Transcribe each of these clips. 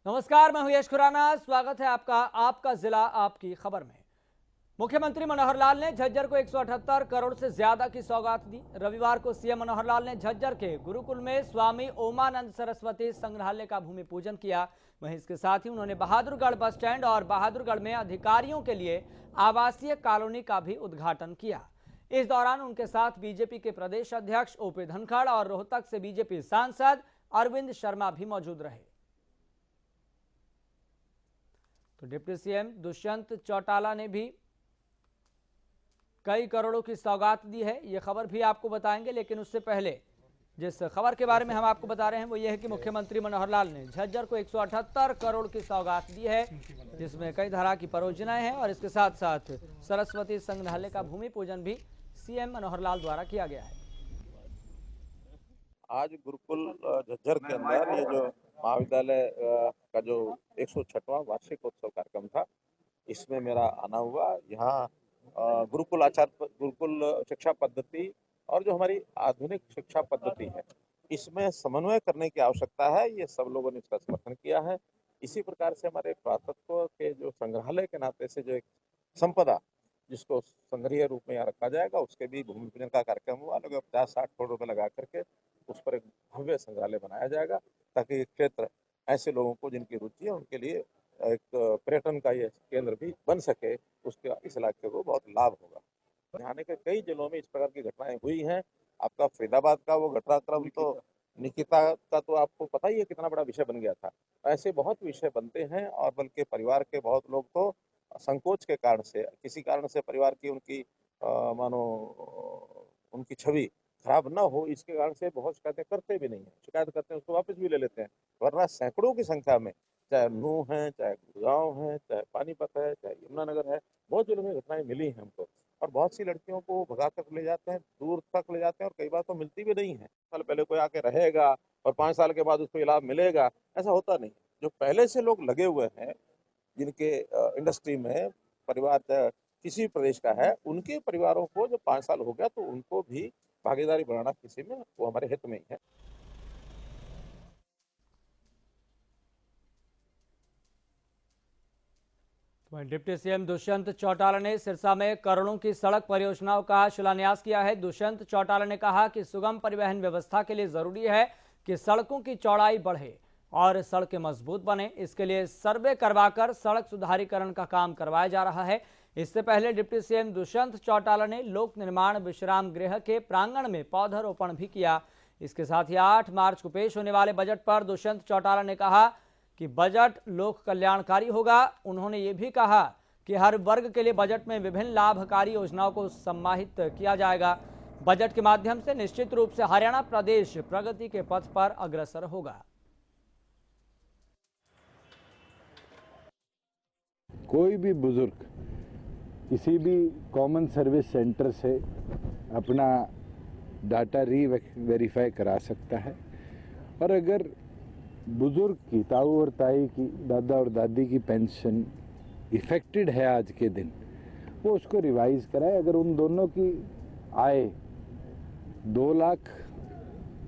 नमस्कार, मैं हूं यश खुराना। स्वागत है आपका आपका जिला आपकी खबर में। मुख्यमंत्री मनोहर लाल ने झज्जर को 178 करोड़ से ज्यादा की सौगात दी। रविवार को सीएम मनोहर लाल ने झज्जर के गुरुकुल में स्वामी ओमानंद सरस्वती संग्रहालय का भूमि पूजन किया। वहीं इसके साथ ही उन्होंने बहादुरगढ़ बस स्टैंड और बहादुरगढ़ में अधिकारियों के लिए आवासीय कॉलोनी का भी उद्घाटन किया। इस दौरान उनके साथ बीजेपी के प्रदेश अध्यक्ष ओपी धनखड़ और रोहतक से बीजेपी सांसद अरविंद शर्मा भी मौजूद रहे। तो डिप्टी सीएम दुष्यंत चौटाला ने भी कई करोड़ों की सौगात दी है। ये खबर भी आपको बताएंगे, लेकिन उससे पहले जिस खबर के बारे में हम आपको बता रहे हैं वो ये है कि मुख्यमंत्री मनोहर लाल ने झज्जर को 178 करोड़ की सौगात दी है, जिसमें कई तरह की परियोजनाएं हैं और इसके साथ साथ सरस्वती संग्रहालय का भूमि पूजन भी सीएम मनोहर लाल द्वारा किया गया है। आज गुरुकुल झज्जर के अंदर ये जो महाविद्यालय का जो 106वां वार्षिकोत्सव कार्यक्रम था, इसमें मेरा आना हुआ। यहाँ गुरुकुल शिक्षा पद्धति और जो हमारी आधुनिक शिक्षा पद्धति है, इसमें समन्वय करने की आवश्यकता है। ये सब लोगों ने इसका समर्थन किया है। इसी प्रकार से हमारे पुरातत्व के जो संग्रहालय के नाते से जो एक संपदा जिसको संग्रहीय रूप में यहाँ रखा जाएगा, उसके भी भूमि पूजन का कार्यक्रम हुआ। लगभग 50-60 करोड़ रुपए लगा करके उस पर एक भव्य संग्रहालय बनाया जाएगा, ताकि ये क्षेत्र ऐसे लोगों को जिनकी रुचि है उनके लिए एक पर्यटन का ये केंद्र भी बन सके, उसके इस इलाके को बहुत लाभ होगा। हरियाणा के कई जिलों में इस प्रकार की घटनाएं हुई हैं। आपका फरीदाबाद का वो घटनाक्रम तो निकिता का तो आपको पता ही है कितना बड़ा विषय बन गया था। ऐसे बहुत विषय बनते हैं और बल्कि परिवार के बहुत लोग तो संकोच के कारण से, किसी कारण से परिवार की उनकी मानो उनकी छवि खराब ना हो, इसके कारण से बहुत शिकायतें करते भी नहीं है। शिकायत करते हैं उसको वापस भी ले लेते हैं, वरना सैकड़ों की संख्या में, चाहे नूह है, चाहे गुड़गांव है, चाहे पानीपत है, चाहे यमुनानगर है, बहुत जिलों में घटनाएं मिली हैं हमको। और बहुत सी लड़कियों को भगा कर ले जाते हैं, दूर तक ले जाते हैं और कई बार तो मिलती भी नहीं है। साल पहले कोई आके रहेगा और 5 साल के बाद उसको लाभ मिलेगा, ऐसा होता नहीं। जो पहले से लोग लगे हुए हैं, जिनके इंडस्ट्री में परिवार किसी प्रदेश का है, उनके परिवारों को जो 5 साल हो गया तो उनको भी भागीदारी बनाना किसी में, वो हमारे हित में ही है। डिप्टी सीएम दुष्यंत चौटाला ने सिरसा में करोड़ों की सड़क परियोजनाओं का शिलान्यास किया है। दुष्यंत चौटाला ने कहा कि सुगम परिवहन व्यवस्था के लिए जरूरी है कि सड़कों की चौड़ाई बढ़े और सड़कें मजबूत बने। इसके लिए सर्वे करवाकर सड़क सुधारीकरण का काम करवाया जा रहा है। इससे पहले डिप्टी सीएम दुष्यंत चौटाला ने लोक निर्माण विश्राम गृह के प्रांगण में पौधारोपण भी किया। इसके साथ ही 8 मार्च को पेश होने वाले बजट पर दुष्यंत चौटाला ने कहा कि बजट लोक कल्याणकारी होगा। उन्होंने ये भी कहा कि हर वर्ग के लिए बजट में विभिन्न लाभकारी योजनाओं को समाहित किया जाएगा। बजट के माध्यम से निश्चित रूप से हरियाणा प्रदेश प्रगति के पथ पर अग्रसर होगा। कोई भी बुजुर्ग किसी भी कॉमन सर्विस सेंटर से अपना डाटा वेरीफाई करा सकता है। और अगर बुजुर्ग की, ताऊ और ताई की, दादा और दादी की पेंशन इफेक्टेड है आज के दिन, वो उसको रिवाइज कराए। अगर उन दोनों की आय 2 लाख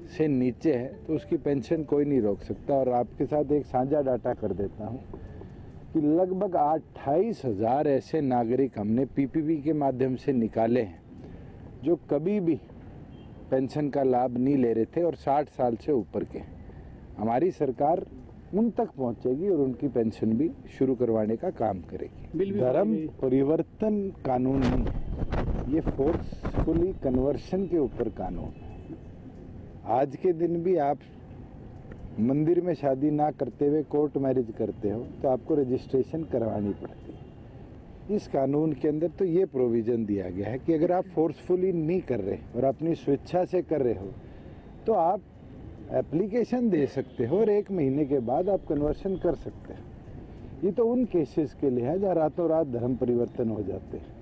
से नीचे है तो उसकी पेंशन कोई नहीं रोक सकता। और आपके साथ एक साझा डाटा कर देता हूँ कि लगभग 28,000 ऐसे नागरिक हमने पीपीपी के माध्यम से निकाले हैं जो कभी भी पेंशन का लाभ नहीं ले रहे थे और 60 साल से ऊपर के। हमारी सरकार उन तक पहुंचेगी और उनकी पेंशन भी शुरू करवाने का काम करेगी। धर्म परिवर्तन कानून नहीं है, ये फोर्सफुली कन्वर्शन के ऊपर कानून है। आज के दिन भी आप मंदिर में शादी ना करते हुए कोर्ट मैरिज करते हो तो आपको रजिस्ट्रेशन करवानी पड़ती है। इस कानून के अंदर तो ये प्रोविजन दिया गया है कि अगर आप फोर्सफुली नहीं कर रहे और अपनी स्वेच्छा से कर रहे हो तो आप एप्लीकेशन दे सकते हो और 1 महीने के बाद आप कन्वर्शन कर सकते हो। ये तो उन केसेस के लिए है जहाँ रातों रात धर्म परिवर्तन हो जाते हैं।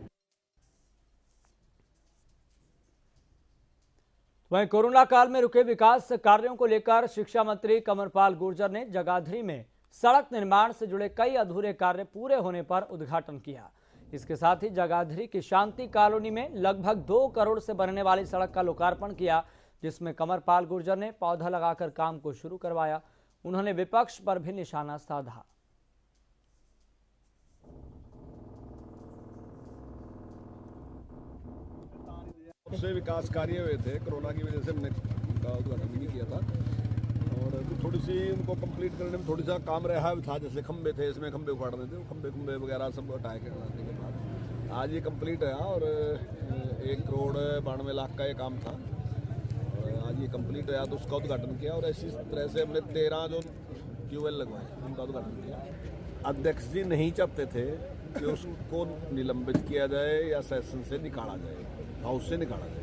वहीं कोरोना काल में रुके विकास कार्यों को लेकर शिक्षा मंत्री कंवरपाल गुर्जर ने जगाधरी में सड़क निर्माण से जुड़े कई अधूरे कार्य पूरे होने पर उद्घाटन किया। इसके साथ ही जगाधरी की शांति कॉलोनी में लगभग 2 करोड़ से बनने वाली सड़क का लोकार्पण किया, जिसमें कंवरपाल गुर्जर ने पौधा लगाकर काम को शुरू करवाया। उन्होंने विपक्ष पर भी निशाना साधा। उससे विकास कार्य हुए थे, कोरोना की वजह से हमने उनका उद्घाटन भी नहीं किया था और थोड़ी सी उनको कंप्लीट करने में थोड़ी सा काम रहा था। जैसे खंबे थे, इसमें खंबे उखाड़ने थे, खंबे वगैरह सब हटाए करने के बाद आज ये कंप्लीट है और 1,92,00,000 का ये काम था और आज ये कंप्लीट है तो उसका उद्घाटन किया और इसी तरह से हमने 13 जो ट्यूबवेल लगवाए उनका उद्घाटन किया। अध्यक्ष जी नहीं चाहते थे कि उसको निलंबित किया जाए या सेशन से निकाला जाए, हाउस से निकाला जाए।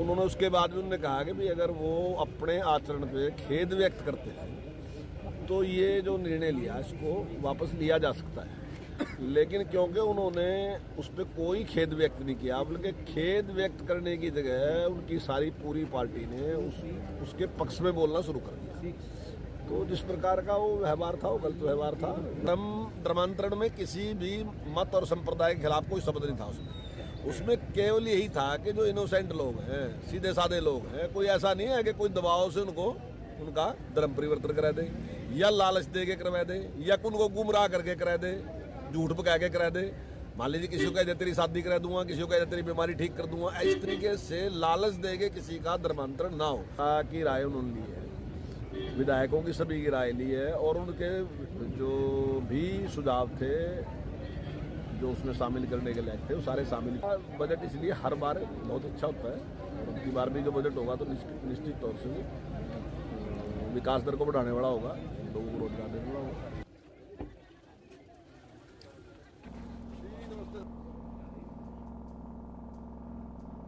उन्होंने उसके बाद भी उन्होंने कहा कि भाई अगर वो अपने आचरण पे खेद व्यक्त करते हैं तो ये जो निर्णय लिया इसको वापस लिया जा सकता है, लेकिन क्योंकि उन्होंने उस पर कोई खेद व्यक्त नहीं किया, बल्कि खेद व्यक्त करने की जगह उनकी सारी पूरी पार्टी ने उसके पक्ष में बोलना शुरू कर दिया। तो जिस प्रकार का वो व्यवहार था वो गलत व्यवहार था। धर्मांतरण में किसी भी मत और संप्रदाय के खिलाफ कोई शब्द नहीं था उसमें केवल यही था कि जो इनोसेंट लोग हैं, सीधे साधे लोग हैं, कोई ऐसा नहीं है कि कोई दबाव से उनको उनका धर्म परिवर्तन करा दे या लालच दे के करवा दे या उनको गुमराह करके करा दे, झूठ पका के करा दे। मान लीजिए किसी को कह दे तेरी शादी करा दूंगा, किसी को कह दे तेरी बीमारी ठीक कर दूंगा, इस तरीके से लालच दे के किसी का धर्मांतरण ना हो की राय उन्होंने ली है, विधायकों की सभी की राय ली है और उनके जो भी सुझाव थे जो उसमें शामिल करने के लायक थे वो सारे शामिल। बजट इसलिए हर बार बहुत अच्छा होता है और अब की बार भी जो बजट होगा तो निश्चित तौर से विकास दर को बढ़ाने वाला होगा, लोगों को रोजगार देने वाला होगा।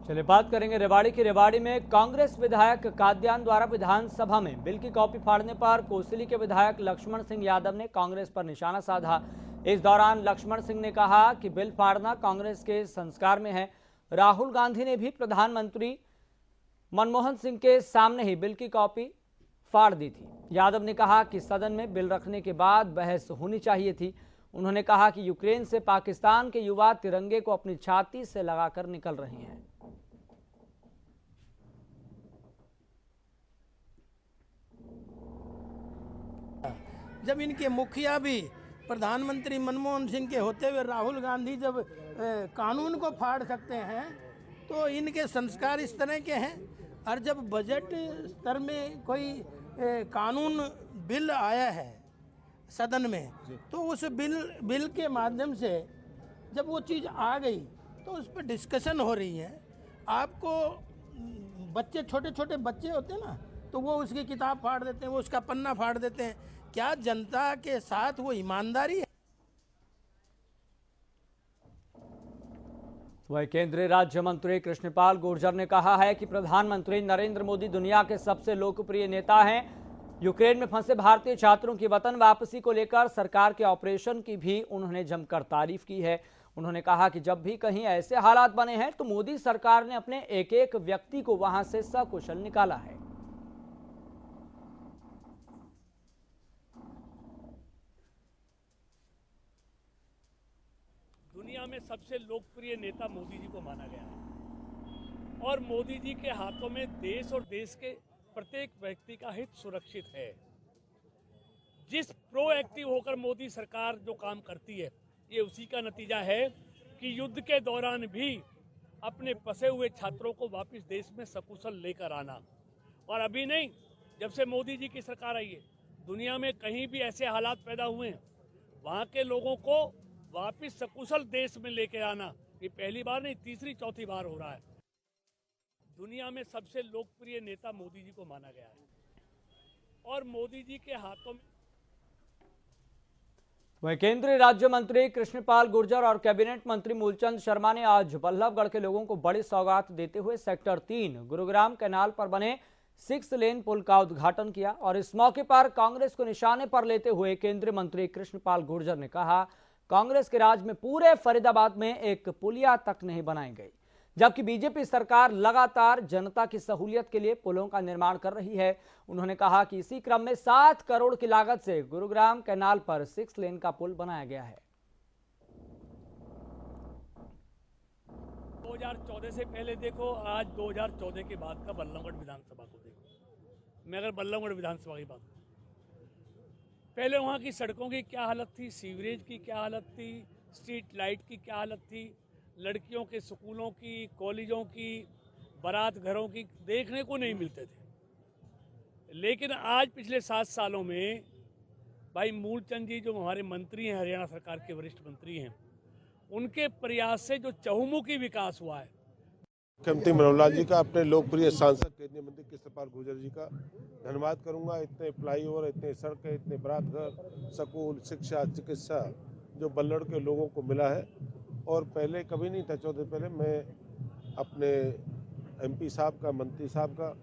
चलिए बात करेंगे रेवाड़ी की। रेवाड़ी में कांग्रेस विधायक काद्यान द्वारा विधानसभा में बिल की कॉपी फाड़ने पर कोसली के विधायक लक्ष्मण सिंह यादव ने कांग्रेस पर निशाना साधा। इस दौरान लक्ष्मण सिंह ने कहा कि बिल फाड़ना कांग्रेस के संस्कार में है। राहुल गांधी ने भी प्रधानमंत्री मनमोहन सिंह के सामने ही बिल की कॉपी फाड़ दी थी। यादव ने कहा कि सदन में बिल रखने के बाद बहस होनी चाहिए थी। उन्होंने कहा कि यूक्रेन से पाकिस्तान के युवा तिरंगे को अपनी छाती से लगाकर निकल रहे हैं। जब इनके मुखिया भी प्रधानमंत्री मनमोहन सिंह के होते हुए राहुल गांधी जब कानून को फाड़ सकते हैं तो इनके संस्कार इस तरह के हैं। और जब बजट स्तर में कोई कानून बिल आया है सदन में तो उस बिल के माध्यम से जब वो चीज़ आ गई तो उस पर डिस्कशन हो रही है। आपको बच्चे छोटे छोटे बच्चे होते हैं ना तो वो उसकी किताब फाड़ देते हैं, वो उसका पन्ना फाड़ देते हैं। क्या जनता के साथ वो ईमानदारी है? वही केंद्रीय राज्य मंत्री कृष्णपाल गुर्जर ने कहा है कि प्रधानमंत्री नरेंद्र मोदी दुनिया के सबसे लोकप्रिय नेता हैं। यूक्रेन में फंसे भारतीय छात्रों की वतन वापसी को लेकर सरकार के ऑपरेशन की भी उन्होंने जमकर तारीफ की है। उन्होंने कहा कि जब भी कहीं ऐसे हालात बने हैं तो मोदी सरकार ने अपने एक एक व्यक्ति को वहां से सकुशल निकाला है। दुनिया में सबसे लोकप्रिय नेता मोदी जी को माना गया है और मोदी जी के हाथों में देश और देश के प्रत्येक व्यक्ति का हित सुरक्षित है। जिस प्रोएक्टिव होकर मोदी सरकार जो काम करती है ये उसी का नतीजा है कि युद्ध के दौरान भी अपने फंसे हुए छात्रों को वापस देश में सकुशल लेकर आना। और अभी नहीं, जब से मोदी जी की सरकार आई है दुनिया में कहीं भी ऐसे हालात पैदा हुए हैं वहाँ के लोगों को वापस सकुशल देश में लेके आना ये पहली बार नहीं, तीसरी चौथी बार हो रहा है। दुनिया में सबसे लोकप्रिय नेता मोदी जी को माना गया है और मोदी जी के हाथों में। वहीं केंद्रीय राज्य मंत्री कृष्णपाल गुर्जर और कैबिनेट मंत्री मूलचंद शर्मा ने आज बल्लभगढ़ के लोगों को बड़ी सौगात देते हुए सेक्टर 3 गुरुग्राम कैनाल पर बने 6 लेन पुल का उद्घाटन किया। और इस मौके पर कांग्रेस को निशाने पर लेते हुए केंद्रीय मंत्री कृष्णपाल गुर्जर ने कहा कांग्रेस के राज में पूरे फरीदाबाद में एक पुलिया तक नहीं बनाई गई, जबकि बीजेपी सरकार लगातार जनता की सहूलियत के लिए पुलों का निर्माण कर रही है। उन्होंने कहा कि इसी क्रम में 7 करोड़ की लागत से गुरुग्राम कैनाल पर 6 लेन का पुल बनाया गया है। 2014 से पहले देखो, आज 2014 के बाद का बल्लभगढ़ विधानसभा को देखो। मैं अगर बल्लभगढ़ विधानसभा की बात करूं पहले वहाँ की सड़कों की क्या हालत थी, सीवरेज की क्या हालत थी, स्ट्रीट लाइट की क्या हालत थी, लड़कियों के स्कूलों की, कॉलेजों की, बारात घरों की देखने को नहीं मिलते थे। लेकिन आज पिछले 7 सालों में भाई मूलचंद जी जो हमारे मंत्री हैं, हरियाणा सरकार के वरिष्ठ मंत्री हैं, उनके प्रयास से जो चहुमुखी विकास हुआ है। मुख्यमंत्री मनोहर लाल जी का, अपने लोकप्रिय सांसद केंद्रीय मंत्री कृष्णपाल गुर्जर जी का धन्यवाद करूंगा। इतने फ्लाईओवर, इतने सड़कें, इतने बरात घर, स्कूल, शिक्षा, चिकित्सा जो बल्लड़ के लोगों को मिला है और पहले कभी नहीं था। 14 पहले मैं अपने एमपी साहब का, मंत्री साहब का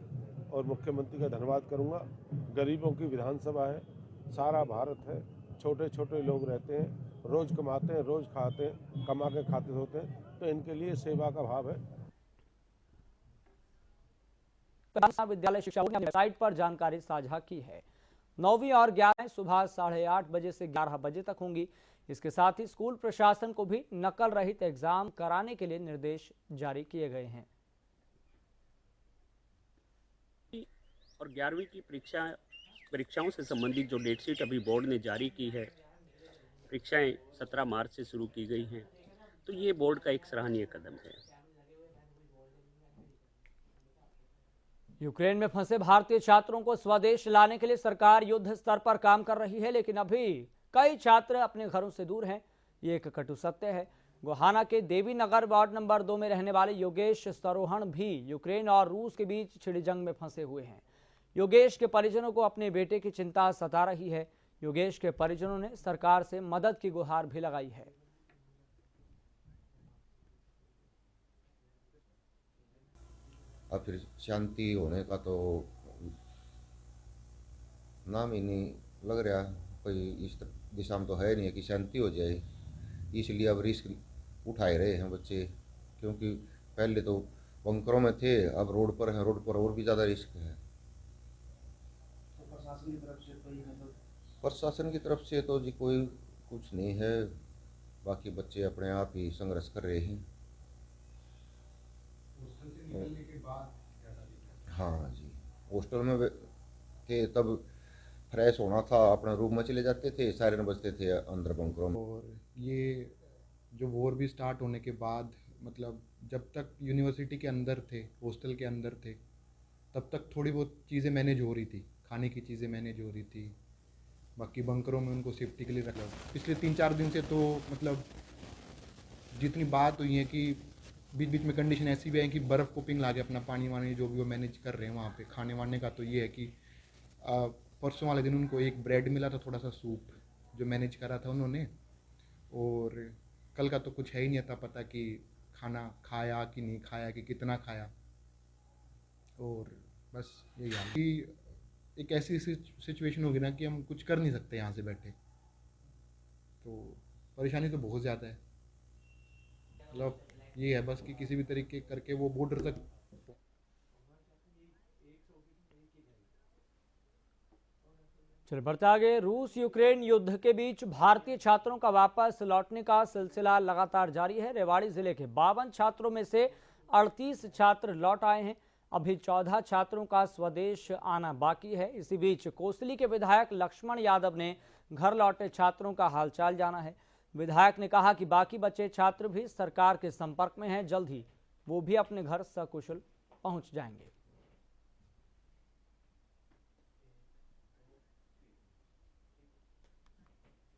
और मुख्यमंत्री का धन्यवाद करूंगा। गरीबों की विधानसभा है, सारा भारत है, छोटे छोटे लोग रहते हैं, रोज कमाते हैं, रोज खाते हैं, कमा के खाते होते हैं, तो इनके लिए सेवा का भाव है। विद्यालय शिक्षा बोर्ड ने वेबसाइट पर जानकारी साझा की है। 9वीं और 11वीं सुबह 8:30 बजे से 11 बजे तक होंगी। इसके साथ ही स्कूल प्रशासन को भी नकल रहित एग्जाम कराने के लिए निर्देश जारी किए गए हैं। और 11वीं की परीक्षाओं से संबंधित जो डेटशीट अभी बोर्ड ने जारी की है, परीक्षाएं 17 मार्च से शुरू की गई हैं, तो ये बोर्ड का एक सराहनीय कदम है। यूक्रेन में फंसे भारतीय छात्रों को स्वदेश लाने के लिए सरकार युद्ध स्तर पर काम कर रही है, लेकिन अभी कई छात्र अपने घरों से दूर हैं। ये एक कटु सत्य है। गोहाना के देवी नगर वार्ड नंबर 2 में रहने वाले योगेश सरोहण भी यूक्रेन और रूस के बीच छिड़ी जंग में फंसे हुए हैं। योगेश के परिजनों को अपने बेटे की चिंता सता रही है। योगेश के परिजनों ने सरकार से मदद की गुहार भी लगाई है। अब फिर शांति होने का तो नाम ही नहीं लग रहा, कोई इस दिशा में तो है नहीं कि शांति हो जाए। इसलिए अब रिस्क उठा रहे हैं बच्चे, क्योंकि पहले तो बंकरों में थे, अब रोड पर हैं, रोड पर और भी ज़्यादा रिस्क है। तो प्रशासन की तरफ से कोई मदद? प्रशासन की तरफ से तो जी कोई कुछ नहीं है, बाकी बच्चे अपने आप ही संघर्ष कर रहे हैं। निकलने के बाद हाँ जी, हॉस्टल में थे तब फ्रेश होना था, अपने रूम में चले जाते थे, सायरन बजते थे अंदर बंकरों में। और ये जो वॉर भी स्टार्ट होने के बाद, मतलब जब तक यूनिवर्सिटी के अंदर थे, हॉस्टल के अंदर थे, तब तक थोड़ी बहुत चीज़ें मैनेज हो रही थी, खाने की चीज़ें मैनेज हो रही थी। बाकी बंकरों में उनको सेफ्टी के लिए रखा। पिछले 3-4 दिन से तो मतलब जितनी बात हुई है कि बीच बीच में कंडीशन ऐसी भी है कि बर्फ़ को पिघला के अपना पानी वानी जो भी वो मैनेज कर रहे हैं वहाँ पे। खाने वाने का तो ये है कि परसों वाले दिन उनको एक ब्रेड मिला था, थोड़ा सा सूप जो मैनेज करा था उन्होंने, और कल का तो कुछ है ही नहीं था पता कि खाना खाया कि नहीं खाया, कि कितना खाया। और बस यही हाल कि एक ऐसी सिचुएशन होगी ना कि हम कुछ कर नहीं सकते यहाँ से बैठे, तो परेशानी तो बहुत ज़्यादा है। मतलब ये है बस कि किसी भी तरीके करके वो बॉर्डर तक। चलिए बढ़ते आगे। रूस यूक्रेन युद्ध के बीच भारतीय छात्रों का वापस लौटने का सिलसिला लगातार जारी है। रेवाड़ी जिले के 52 छात्रों में से 38 छात्र लौट आए हैं। अभी 14 छात्रों का स्वदेश आना बाकी है। इसी बीच कोसली के विधायक लक्ष्मण यादव ने घर लौटे छात्रों का हालचाल जाना है। विधायक ने कहा कि बाकी बचे छात्र भी सरकार के संपर्क में हैं, जल्द ही वो भी अपने घर सकुशल पहुंच जाएंगे।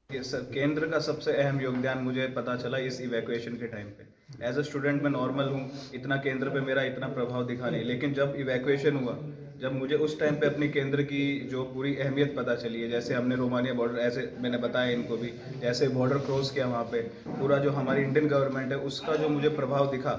सर, केंद्र का सबसे अहम योगदान मुझे पता चला इस इवैक्यूएशन के टाइम पे। एज अ स्टूडेंट मैं नॉर्मल हूँ, इतना केंद्र पे मेरा इतना प्रभाव दिखा नहीं, लेकिन जब इवैक्यूएशन हुआ, जब मुझे उस टाइम पे अपनी केंद्र की जो पूरी अहमियत पता चली है, जैसे हमने रोमानिया बॉर्डर, ऐसे मैंने बताया इनको भी, जैसे बॉर्डर क्रॉस किया वहाँ पे, पूरा जो हमारी इंडियन गवर्नमेंट है उसका जो मुझे प्रभाव दिखा,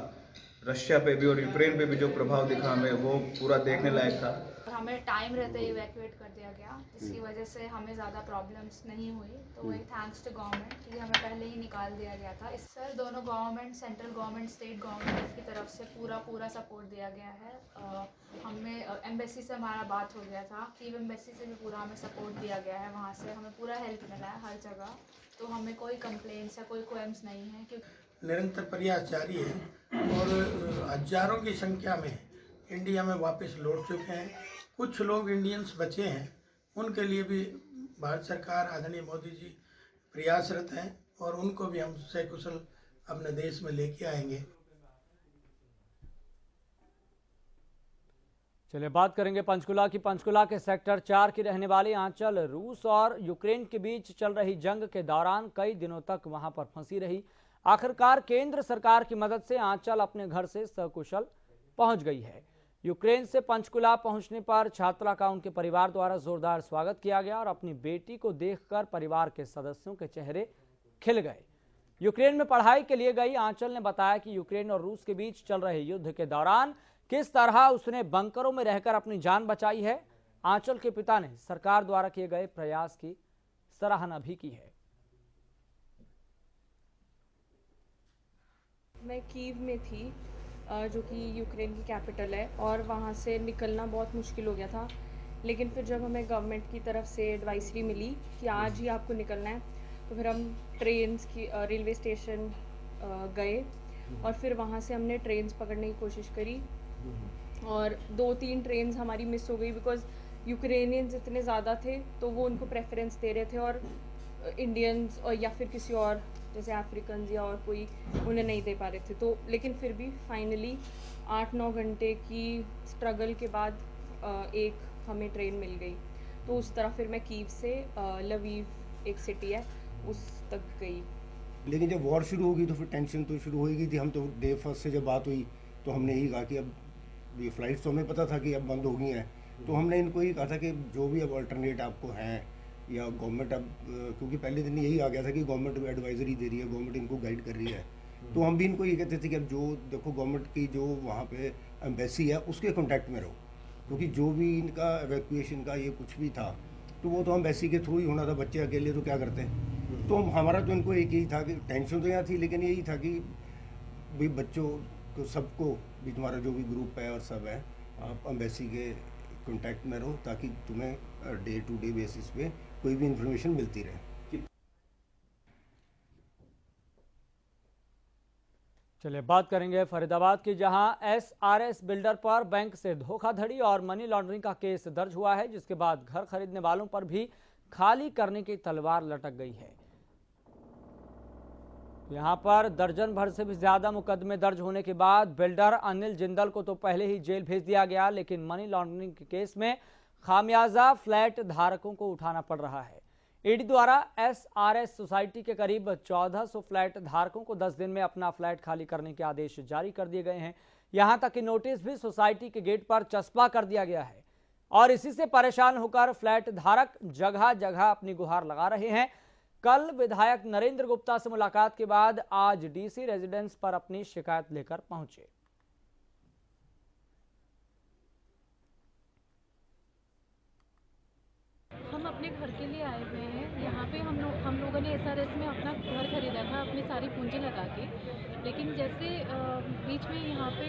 रशिया पे भी और यूक्रेन पे भी जो प्रभाव दिखा हमें, वो पूरा देखने लायक था। हमें टाइम रहते ही इवैक्यूएट कर दिया गया, जिसकी वजह से हमें ज़्यादा प्रॉब्लम्स नहीं हुई। तो वही थैंक्स टू गवर्नमेंट कि हमें पहले ही निकाल दिया गया था। इस सर दोनों government, central government, state government की तरफ से पूरा सपोर्ट दिया गया है। हमें एम्बेसी से हमारा बात हो गया था, कीव एम्बेसी से भी पूरा हमें सपोर्ट दिया गया है, वहाँ से हमें पूरा हेल्प मिला है हर जगह। तो हमें कोई कंप्लेंट्स या कोई क्वेम्स नहीं है, क्योंकि निरंतर प्रयास जारी है और हजारों की संख्या में इंडिया में वापस लौट चुके हैं। कुछ लोग इंडियंस बचे हैं, उनके लिए भी भारत सरकार आदरणीय मोदी जी प्रयासरत हैं और उनको भी हम सकुशल अपने देश में लेके आएंगे। चलिए बात करेंगे पंचकुला की। पंचकुला के सेक्टर 4 की रहने वाली आंचल रूस और यूक्रेन के बीच चल रही जंग के दौरान कई दिनों तक वहां पर फंसी रही। आखिरकार केंद्र सरकार की मदद से आंचल अपने घर से सकुशल पहुंच गई है। यूक्रेन से पंचकुला पहुंचने पर छात्रा का उनके परिवार द्वारा जोरदार स्वागत किया गया और अपनी बेटी को देखकर परिवार के सदस्यों के चेहरे खिल गए। यूक्रेन में पढ़ाई के लिए गई आंचल ने बताया कि यूक्रेन और रूस के बीच चल रहे युद्ध के दौरान किस तरह उसने बंकरों में रहकर अपनी जान बचाई है। आंचल के पिता ने सरकार द्वारा किए गए प्रयास की सराहना भी की है। मैं कीव में थी, जो कि यूक्रेन की कैपिटल है, और वहाँ से निकलना बहुत मुश्किल हो गया था। लेकिन फिर जब हमें गवर्नमेंट की तरफ से एडवाइजरी मिली कि आज ही आपको निकलना है, तो फिर हम ट्रेन्स की रेलवे स्टेशन गए और फिर वहाँ से हमने ट्रेन्स पकड़ने की कोशिश करी और 2-3 ट्रेन्स हमारी मिस हो गई बिकॉज यूक्रेनियंस इतने ज़्यादा थे तो वो उनको प्रेफरेंस दे रहे थे और इंडियंस और या फिर किसी और जैसे अफ्रीकन या और कोई उन्हें नहीं दे पा रहे थे। तो लेकिन फिर भी फाइनली 8-9 घंटे की स्ट्रगल के बाद एक हमें ट्रेन मिल गई। तो उस तरह फिर मैं कीव से लवीव एक सिटी है उस तक गई। लेकिन जब वॉर शुरू होगी तो फिर टेंशन तो शुरू हो गई थी। हम तो डे फर्स्ट से जब बात हुई तो हमने यही कहा कि अब ये फ़्लाइट्स तो हमें पता था कि अब बंद हो गई हैं, तो हमने इनको यही कहा था कि जो भी अब अल्टरनेट आपको हैं या गवर्नमेंट अब, क्योंकि पहले दिन यही आ गया था कि गवर्नमेंट एडवाइजरी दे रही है, गवर्नमेंट इनको गाइड कर रही है, तो हम भी इनको ये कहते थे कि अब जो देखो गवर्नमेंट की जो वहाँ पे एम्बेसी है उसके कॉन्टैक्ट में रहो, क्योंकि जो भी इनका एवैक्यूएशन का ये कुछ भी था तो वो तो एम्बेसी के थ्रू ही होना था। बच्चे अकेले तो क्या करते हैं। तो हमारा तो इनको एक यही था कि टेंशन तो यहाँ थी, लेकिन यही था कि भाई बच्चों को सबको भी तुम्हारा जो भी ग्रुप है और सब है आप एम्बेसी के कांटेक्ट में रहो ताकि तुम्हें डे टू डे बेसिस पे कोई भी इंफॉर्मेशन मिलती रहे। चलिए बात करेंगे फरीदाबाद की, जहां SRS बिल्डर पर बैंक से धोखाधड़ी और मनी लॉन्ड्रिंग का केस दर्ज हुआ है, जिसके बाद घर खरीदने वालों पर भी खाली करने की तलवार लटक गई है। यहां पर दर्जन भर से भी ज्यादा मुकदमे दर्ज होने के बाद बिल्डर अनिल जिंदल को तो पहले ही जेल भेज दिया गया, लेकिन मनी लॉन्ड्रिंग के केस में खामियाजा फ्लैट धारकों को उठाना पड़ रहा है। ईडी द्वारा SRS सोसाइटी के करीब 1400 फ्लैट धारकों को 10 दिन में अपना फ्लैट खाली करने के आदेश जारी कर दिए गए हैं। यहां तक कि नोटिस भी सोसाइटी के गेट पर चस्पा कर दिया गया है और इसी से परेशान होकर फ्लैट धारक जगह जगह अपनी गुहार लगा रहे हैं। कल विधायक नरेंद्र गुप्ता से मुलाकात के बाद आज DC रेजिडेंस पर अपनी शिकायत लेकर पहुंचे। हम अपने घर के लिए आए हुए हैं। यहाँ पे हम लोगों ने SRS में अपना घर खरीदा था अपनी सारी पूंजी लगा के, लेकिन जैसे बीच में यहाँ पे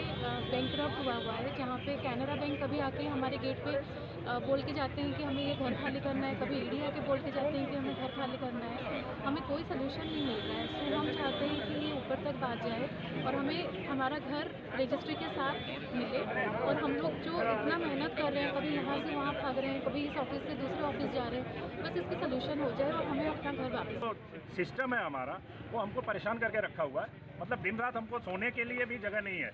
बैंकरप्ट हुआ है, जहाँ पे कैनरा बैंक कभी आके हमारे गेट पे बोल के जाते हैं कि हमें ये घर खाली करना है, कभी ईडी आके बोल के जाते हैं कि हमें घर खाली करना है। हमें कोई सलूशन नहीं मिल रहा है। सो हम चाहते हैं कि ये ऊपर तक बात जाए और हमें हमारा घर रजिस्ट्री के साथ मिले। और हम लोग जो इतना मेहनत कर रहे हैं, कभी यहाँ से वहाँ भाग रहे हैं, कभी इस ऑफिस से दूसरे ऑफिस जा रहे हैं, बस इसकी सलूशन हो जाए और हमें अपना घर वापस। सिस्टम है हमारा, वो हमको परेशान करके रखा हुआ है। मतलब दिन रात हमको सोने के लिए भी जगह नहीं है।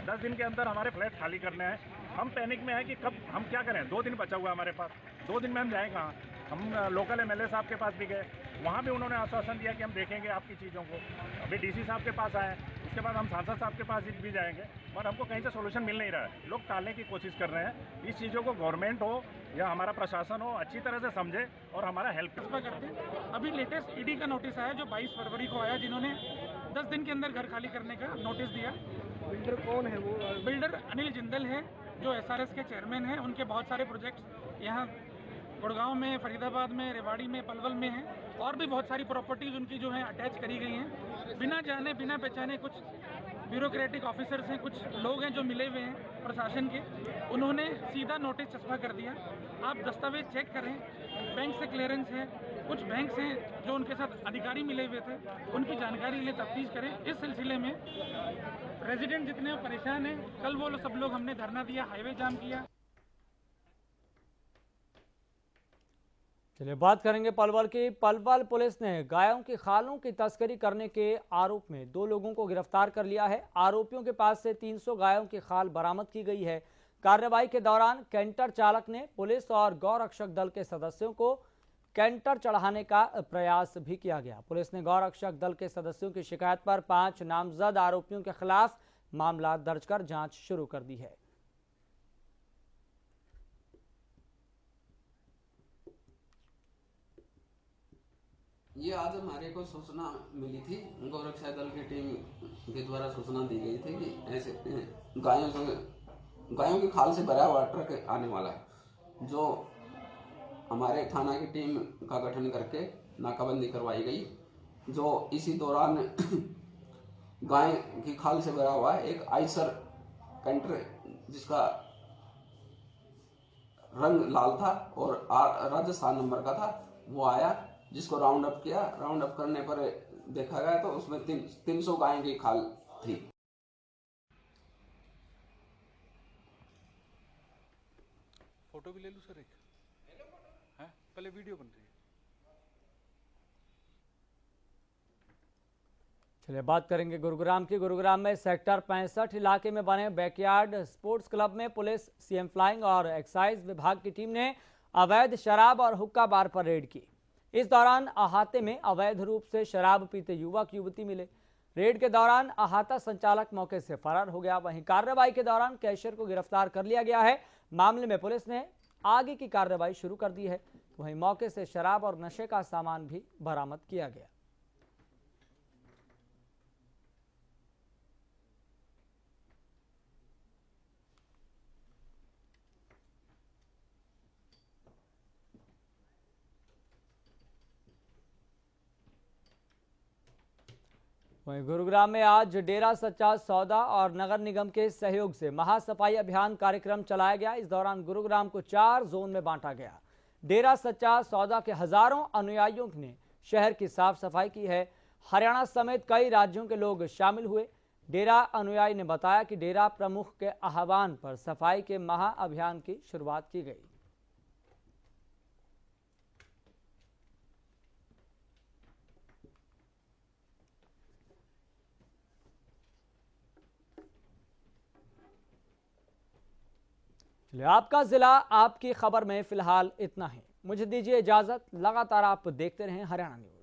10 दिन के अंदर हमारे फ्लैट खाली करने हैं। हम पैनिक में है कि कब हम क्या करें। 2 दिन बचा हुआ है हमारे पास, 2 दिन में हम जाएँ कहाँ। हम लोकल MLA साहब के पास भी गए, वहाँ भी उन्होंने आश्वासन दिया कि हम देखेंगे आपकी चीज़ों को। अभी DC साहब के पास आए, उसके बाद हम सांसद साहब के पास भी जाएंगे, और हमको कहीं से सोल्यूशन मिल नहीं रहा है। लोग टालने की कोशिश कर रहे हैं। इस चीज़ों को गवर्नमेंट हो या हमारा प्रशासन हो अच्छी तरह से समझे और हमारा हेल्प करते। अभी लेटेस्ट ईडी का नोटिस आया जो 22 फरवरी को आया, जिन्होंने 10 दिन के अंदर घर खाली करने का नोटिस दिया। बिल्डर कौन है? वो बिल्डर अनिल जिंदल है जो SRS के चेयरमैन हैं। उनके बहुत सारे प्रोजेक्ट्स यहाँ गुड़गांव में, फरीदाबाद में, रेवाड़ी में, पलवल में हैं, और भी बहुत सारी प्रॉपर्टीज़ उनकी जो हैं अटैच करी गई हैं। बिना जाने बिना पहचाने कुछ ब्यूरोक्रेटिक ऑफिसर्स हैं, कुछ लोग हैं जो मिले हुए हैं प्रशासन के, उन्होंने सीधा नोटिस चस्पा कर दिया। आप दस्तावेज चेक करें, बैंक से क्लियरेंस है, कुछ बैंक्स हैं जो उनके साथ अधिकारी मिले हुए थे, उनकी जानकारी लिए तफ्तीश करें। इस सिलसिले में रेजिडेंट जितने परेशान हैं, कल वो सब लोग हमने धरना दिया, हाईवे जाम किया। चलिए बात करेंगे पलवल की। पलवल पुलिस ने गायों की खालों की तस्करी करने के आरोप में 2 लोगों को गिरफ्तार कर लिया है। आरोपियों के पास से 300 गायों की खाल बरामद की गई है। कार्रवाई के दौरान कैंटर चालक ने पुलिस और गौरक्षक दल के सदस्यों को कैंटर चढ़ाने का प्रयास भी किया गया। पुलिस ने गौरक्षक दल के सदस्यों की शिकायत पर 5 नामजद आरोपियों के खिलाफ मामला दर्ज कर जांच शुरू कर दी है। ये आज हमारे को सूचना मिली थी, गौरक्षा दल की टीम के द्वारा सूचना दी गई थी कि ऐसे गायों की खाल से भरा हुआ ट्रक आने वाला है, जो हमारे थाना की टीम का गठन करके नाकाबंदी करवाई गई। जो इसी दौरान गाय की खाल से भरा हुआ एक आइसर कैंटर जिसका रंग लाल था और राजस्थान नंबर का था, वो आया, जिसको राउंड अप किया। राउंड अप करने पर देखा गया तो उसमें 300 गाय की खाल थी। फोटो भी ले लूं सर एक? हैं? पहले वीडियो बन रही है। चलिए बात करेंगे गुरुग्राम की। गुरुग्राम में सेक्टर 65 इलाके में बने बैकयार्ड स्पोर्ट्स क्लब में पुलिस, सीएम फ्लाइंग और एक्साइज विभाग की टीम ने अवैध शराब और हुक्का बार पर रेड की। इस दौरान अहाते में अवैध रूप से शराब पीते युवक युवती मिले। रेड के दौरान अहाता संचालक मौके से फरार हो गया। वहीं कार्रवाई के दौरान कैशियर को गिरफ्तार कर लिया गया है। मामले में पुलिस ने आगे की कार्रवाई शुरू कर दी है। वहीं मौके से शराब और नशे का सामान भी बरामद किया गया। वहीं गुरुग्राम में आज डेरा सच्चा सौदा और नगर निगम के सहयोग से महासफाई अभियान कार्यक्रम चलाया गया। इस दौरान गुरुग्राम को 4 जोन में बांटा गया। डेरा सच्चा सौदा के हजारों अनुयायियों ने शहर की साफ सफाई की है। हरियाणा समेत कई राज्यों के लोग शामिल हुए। डेरा अनुयायी ने बताया कि डेरा प्रमुख के आह्वान पर सफाई के महा अभियान की शुरुआत की गई। आपका जिला आपकी खबर में फिलहाल इतना ही। मुझे दीजिए इजाजत। लगातार आप देखते रहें हरियाणा न्यूज।